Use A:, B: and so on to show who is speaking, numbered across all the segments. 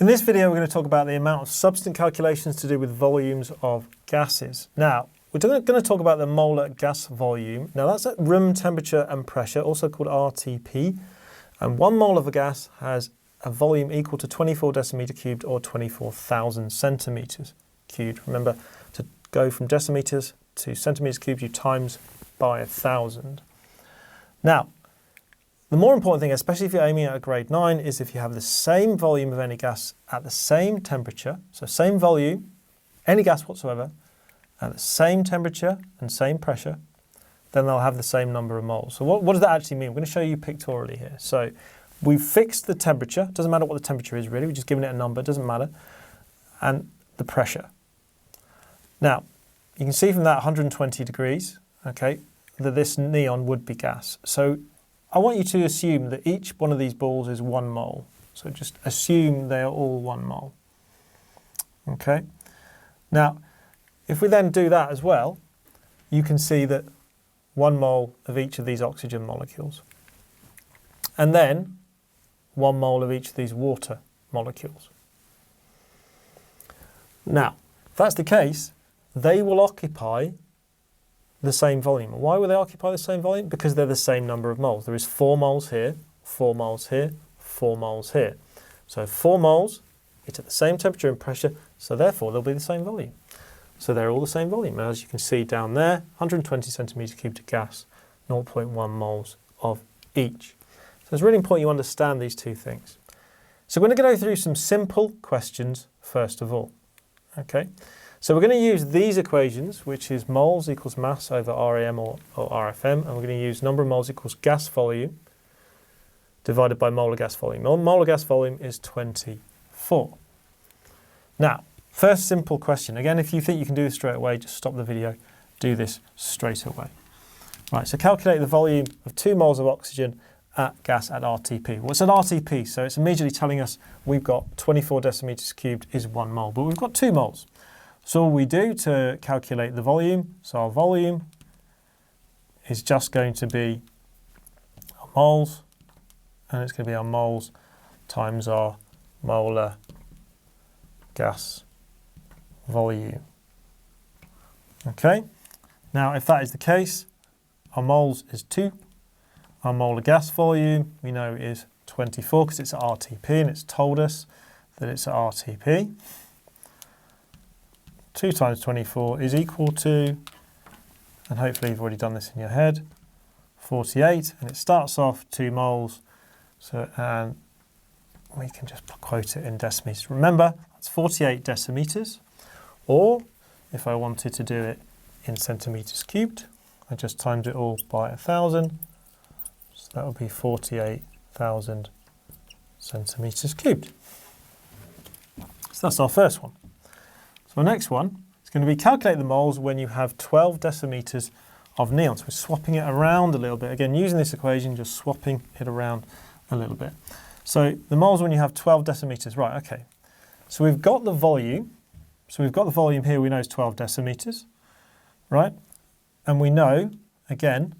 A: In this video, we're going to talk about the amount of subsequent calculations to do with volumes of gases. Now, we're going to talk about the molar gas volume. Now, that's at room temperature and pressure, also called RTP. And 1 mole of a gas has a volume equal to 24 decimeter cubed or 24,000 centimeters cubed. Remember, to go from decimeters to centimeters cubed, you times by 1,000. Now, the more important thing, especially if you're aiming at a grade 9, is if you have the same volume of any gas at the same temperature, so same volume, any gas whatsoever, at the same temperature and same pressure, then they'll have the same number of moles. So what does that actually mean? I'm going to show you pictorially here. So we've fixed the temperature. Doesn't matter what the temperature is really. We're just giving it a number. Doesn't matter. And the pressure. Now, you can see from that 120 degrees, okay, that this neon would be gas. So I want you to assume that each one of these balls is 1 mole. So just assume they are all 1 mole. Okay. Now, if we then do that as well, you can see that 1 mole of each of these oxygen molecules. And then 1 mole of each of these water molecules. Now, if that's the case, they will occupy the same volume. Why will they occupy the same volume? Because they're the same number of moles. There is 4 moles here, 4 moles here, 4 moles here. So 4 moles, it's at the same temperature and pressure, so therefore they'll be the same volume. So they're all the same volume. And as you can see down there, 120 centimetres cubed of gas, 0.1 moles of each. So it's really important you understand these two things. So we're going to go through some simple questions first of all. Okay. So we're going to use these equations, which is moles equals mass over RAM or RFM, and we're going to use number of moles equals gas volume divided by molar gas volume. Molar gas volume is 24. Now, first simple question. Again, if you think you can do this straight away, just stop the video, do this straight away. Right, so calculate the volume of 2 moles of oxygen at gas at RTP. Well, it's at RTP, so it's immediately telling us we've got 24 decimeters cubed is 1 mole, but we've got 2 moles. So all we do to calculate the volume, so our volume is just going to be our moles, and it's going to be our moles times our molar gas volume. Okay, now if that is the case, our moles is 2, our molar gas volume we know is 24 because it's at RTP and it's told us that it's at RTP. 2 times 24 is equal to, and hopefully you've already done this in your head, 48, and it starts off 2 moles, so and we can just quote it in decimeters. Remember, that's 48 decimeters, or if I wanted to do it in centimeters cubed, I just timed it all by 1,000, so that would be 48,000 centimeters cubed. So that's our first one. So our next one is going to be calculate the moles when you have 12 decimeters of neon. So we're swapping it around a little bit. Again, using this equation, just swapping it around a little bit. So the moles when you have 12 decimeters. Right, okay. So we've got the volume. So we've got the volume here we know is 12 decimeters, right? And we know, again,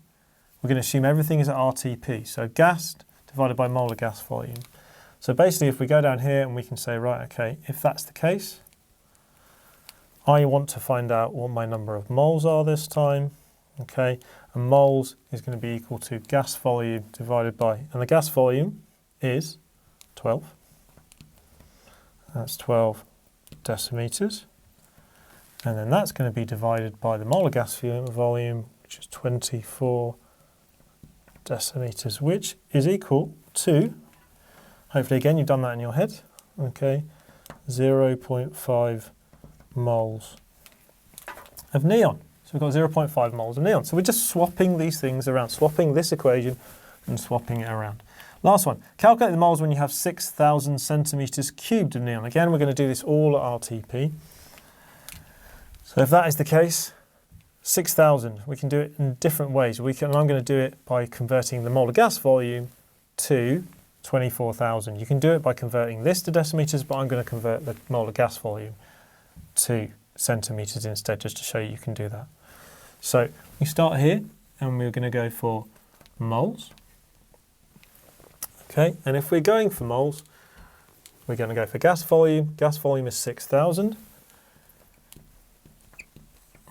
A: we're going to assume everything is at RTP. So gas divided by molar gas volume. So basically if we go down here and we can say, right, okay, if that's the case, I want to find out what my number of moles are this time, okay, and moles is going to be equal to gas volume divided by, and the gas volume is 12, that's 12 decimeters, and then that's going to be divided by the molar gas volume, which is 24 decimeters, which is equal to, hopefully again you've done that in your head, okay, 0.5 moles of neon. So we've got 0.5 moles of neon. So we're just swapping these things around, swapping this equation and swapping it around. Last one, calculate the moles when you have 6,000 centimeters cubed of neon. Again, we're going to do this all at RTP. So if that is the case, 6,000, we can do it in different ways. I'm going to do it by converting the molar gas volume to 24,000. You can do it by converting this to decimeters, but I'm going to convert the molar gas volume to centimeters instead, just to show you can do that. So we start here and we're going to go for moles. Okay, and if we're going for moles, we're going to go for gas volume. Gas volume is 6,000.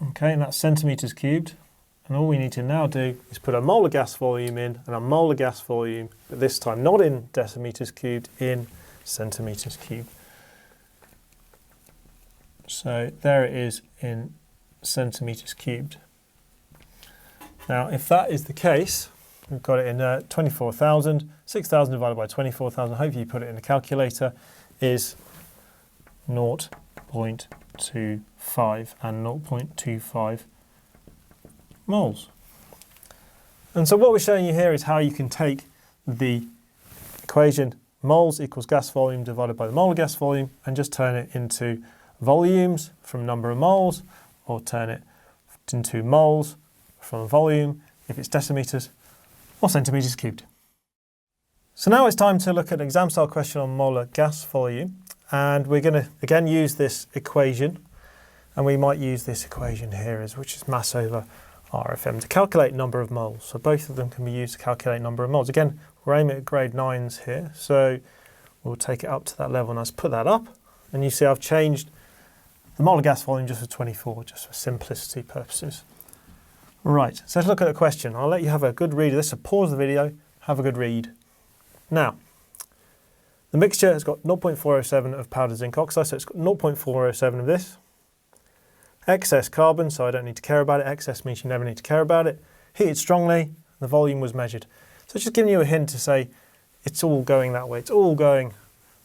A: Okay, and that's centimetres cubed. And all we need to now do is put a molar gas volume in and a molar gas volume, but this time not in decimetres cubed, in centimetres cubed. So there it is in centimetres cubed. Now, if that is the case, we've got it in 24,000. 6,000 divided by 24,000, hopefully you put it in the calculator, is 0.25 and 0.25 moles. And so what we're showing you here is how you can take the equation moles equals gas volume divided by the molar gas volume and just turn it into volumes from number of moles, or turn it into moles from volume if it's decimetres, or centimetres cubed. So now it's time to look at an exam style question on molar gas volume, and we're going to again use this equation, and we might use this equation here, which is mass over RFM, to calculate number of moles. So both of them can be used to calculate number of moles. Again, we're aiming at grade 9s here, so we'll take it up to that level, and let's put that up, and you see I've changed the molar gas volume just for 24, just for simplicity purposes. Right, so let's look at the question. I'll let you have a good read of this, so pause the video, have a good read. Now, the mixture has got 0.407 of powdered zinc oxide, so it's got 0.407 of this. Excess carbon, so I don't need to care about it. Excess means you never need to care about it. Heated strongly, the volume was measured. So it's just giving you a hint to say it's all going that way, it's all going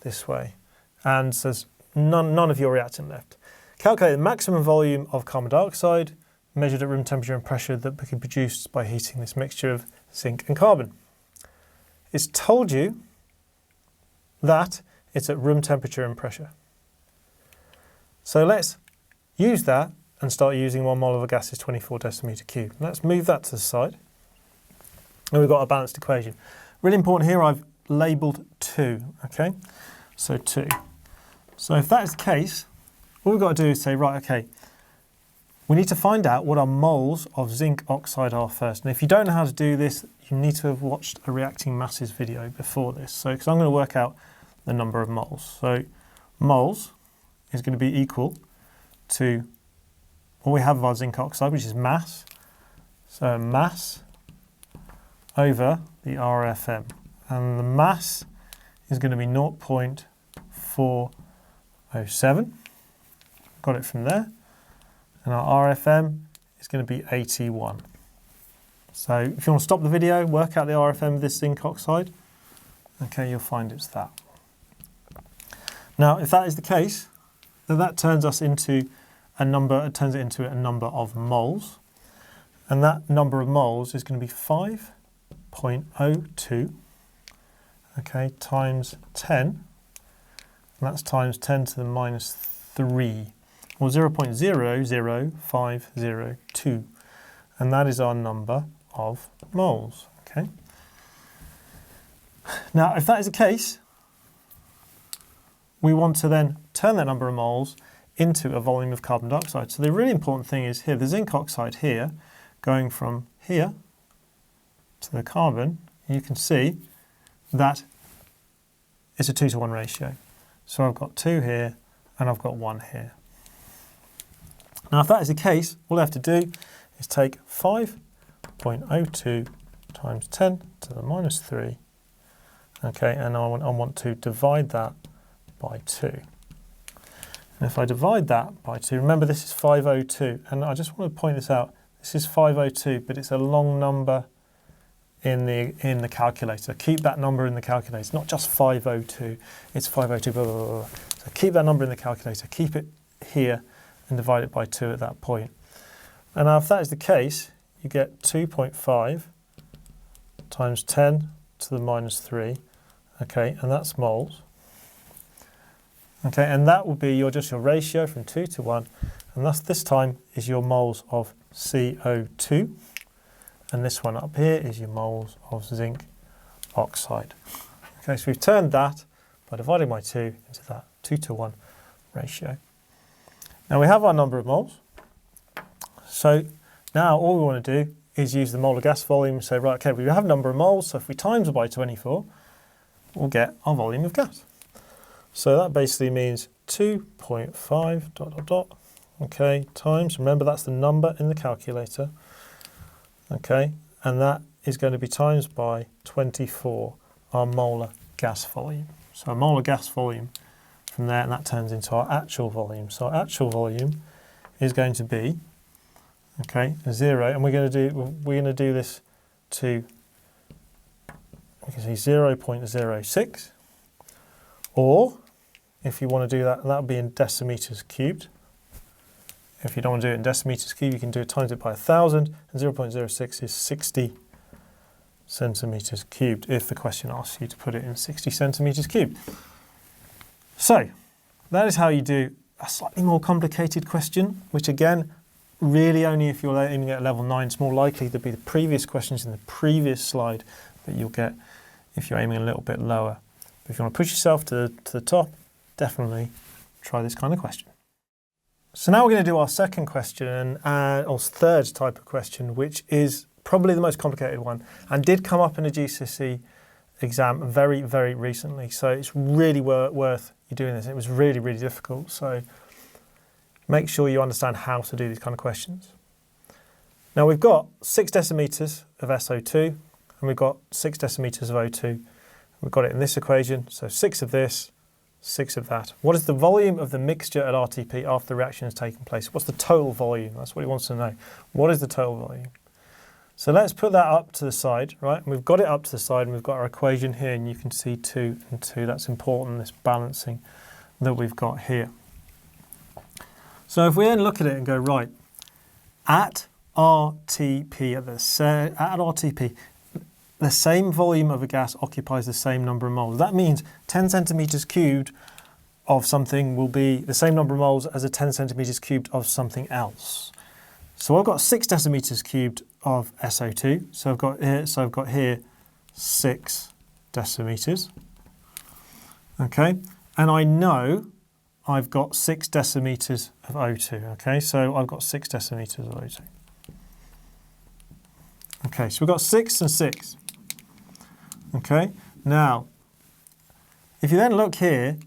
A: this way. And so there's none of your reactant left. Calculate the maximum volume of carbon dioxide measured at room temperature and pressure that can be produced by heating this mixture of zinc and carbon. It's told you that it's at room temperature and pressure. So let's use that and start using 1 mole of a gas is 24 decimetre cubed. Let's move that to the side. And we've got a balanced equation. Really important here, I've labelled 2, okay? So 2. So if that is the case, what we've got to do is say, right, okay, we need to find out what our moles of zinc oxide are first. And if you don't know how to do this, you need to have watched a reacting masses video before this. So, because I'm going to work out the number of moles. So moles is going to be equal to what we have of our zinc oxide, which is mass. So mass over the RFM. And the mass is going to be 0.407. Got it from there. And our RFM is going to be 81. So if you want to stop the video, work out the RFM of this zinc oxide, okay, you'll find it's that. Now, if that is the case, then that turns us into a number, it turns it into a number of moles. And that number of moles is going to be 5.02, okay, times 10. And that's times 10 to the minus 3. Or 0.00502, and that is our number of moles, okay? Now, if that is the case, we want to then turn that number of moles into a volume of carbon dioxide. So the really important thing is here, the zinc oxide here, going from here to the carbon, you can see that it's a 2-to-1 ratio. So I've got 2 here, and I've got 1 here. Now, if that is the case, all I have to do is take 5.02 times 10 to the minus 3, okay, and I want to divide that by 2. And if I divide that by 2, remember this is 502, and I just want to point this out, this is 502, but it's a long number in the calculator. Keep that number in the calculator. It's not just 502, it's 502, blah, blah, blah, blah. So keep that number in the calculator, keep it here, and divide it by 2 at that point. And now if that is the case, you get 2.5 times 10 to the minus 3, okay, and that's moles. Okay, and that will be just your ratio from 2 to 1, and that's this time is your moles of CO2, and this one up here is your moles of zinc oxide. Okay, so we've turned that by dividing by 2 into that 2 to 1 ratio. Now we have our number of moles, so now all we want to do is use the molar gas volume and say, right, okay, we have a number of moles, so if we times it by 24, we'll get our volume of gas. So that basically means 2.5 dot dot dot, okay, times, remember that's the number in the calculator, okay, and that is going to be times by 24, our molar gas volume. So our molar gas volume from there, and that turns into our actual volume. So our actual volume is going to be, okay, 0, and we're going to do this to, we can see 0.06, or if you want to do that, that would be in decimeters cubed. If you don't want to do it in decimeters cubed, you can do it times it by 1,000, and 0.06 is 60 centimeters cubed, if the question asks you to put it in 60 centimeters cubed. So that is how you do a slightly more complicated question, which again, really only if you're aiming at level 9, it's more likely to be the previous questions in the previous slide that you'll get if you're aiming a little bit lower. But if you want to push yourself to the top, definitely try this kind of question. So now we're going to do our second question, or third type of question, which is probably the most complicated one and did come up in a GCSE exam very, very recently. So it's really worth you doing this. It was really, really difficult. So make sure you understand how to do these kind of questions. Now we've got 6 decimeters of SO2 and we've got 6 decimeters of O2. We've got it in this equation. So 6 of this, 6 of that. What is the volume of the mixture at RTP after the reaction has taken place? What's the total volume? That's what he wants to know. What is the total volume? So let's put that up to the side, right? And we've got it up to the side and we've got our equation here and you can see 2 and 2. That's important, this balancing that we've got here. So if we then look at it and go, right, at RTP, the same volume of a gas occupies the same number of moles. That means 10 centimeters cubed of something will be the same number of moles as a 10 centimeters cubed of something else. So I've got 6 decimeters cubed of SO2. So I've got here 6 decimeters. Okay, and I know I've got 6 decimeters of O2. Okay, so I've got 6 decimeters of O2. Okay, so we've got 6 and 6. Okay, now if you then look here,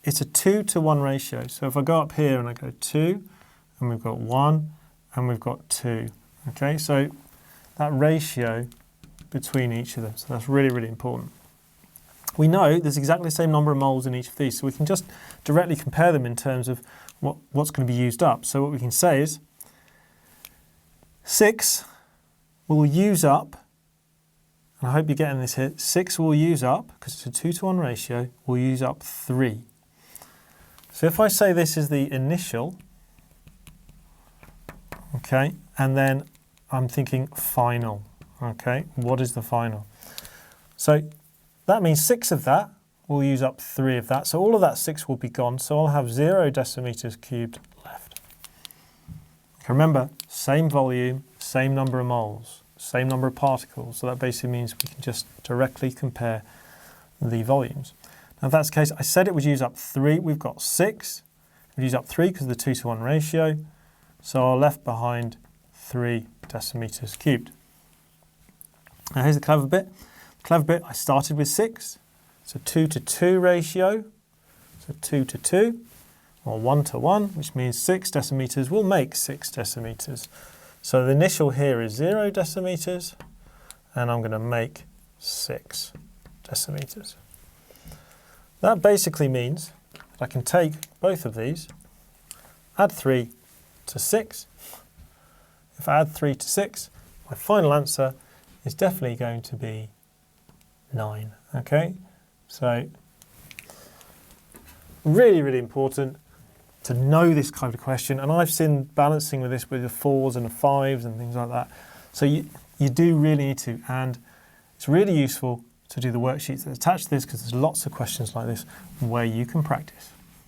A: it's a 2-to-1 ratio. So if I go up here and I go 2, and we've got 1, and we've got 2. Okay, so that ratio between each of them. So that's really, really important. We know there's exactly the same number of moles in each of these, so we can just directly compare them in terms of what's going to be used up. So what we can say is 6 will use up, and I hope you're getting this here, 6 will use up, because it's a 2-to-1 ratio, will use up 3. So if I say this is the initial, okay, and then I'm thinking final, okay, what is the final? So that means 6 of that will use up 3 of that, so all of that 6 will be gone, so I'll have 0 decimeters cubed left. Okay, remember, same volume, same number of moles, same number of particles, so that basically means we can just directly compare the volumes. Now if that's the case, I said it would use up 3, we've got 6, it would use up 3 because of the 2-to-1 ratio, so I'm left behind 3 decimeters cubed. Now here's the clever bit. The clever bit, I started with 6. It's a 2-to-2 ratio. So 2-to-2, or 1-to-1, which means 6 decimeters will make 6 decimeters. So the initial here is 0 decimeters, and I'm going to make 6 decimeters. That basically means that I can take both of these, add 3 to 6. If I add 3 to 6, my final answer is definitely going to be 9. Okay, so really, really important to know this kind of question. And I've seen balancing with this with the 4s and the 5s and things like that. So you do really need to, and it's really useful to do the worksheets that attach to this because there's lots of questions like this where you can practice.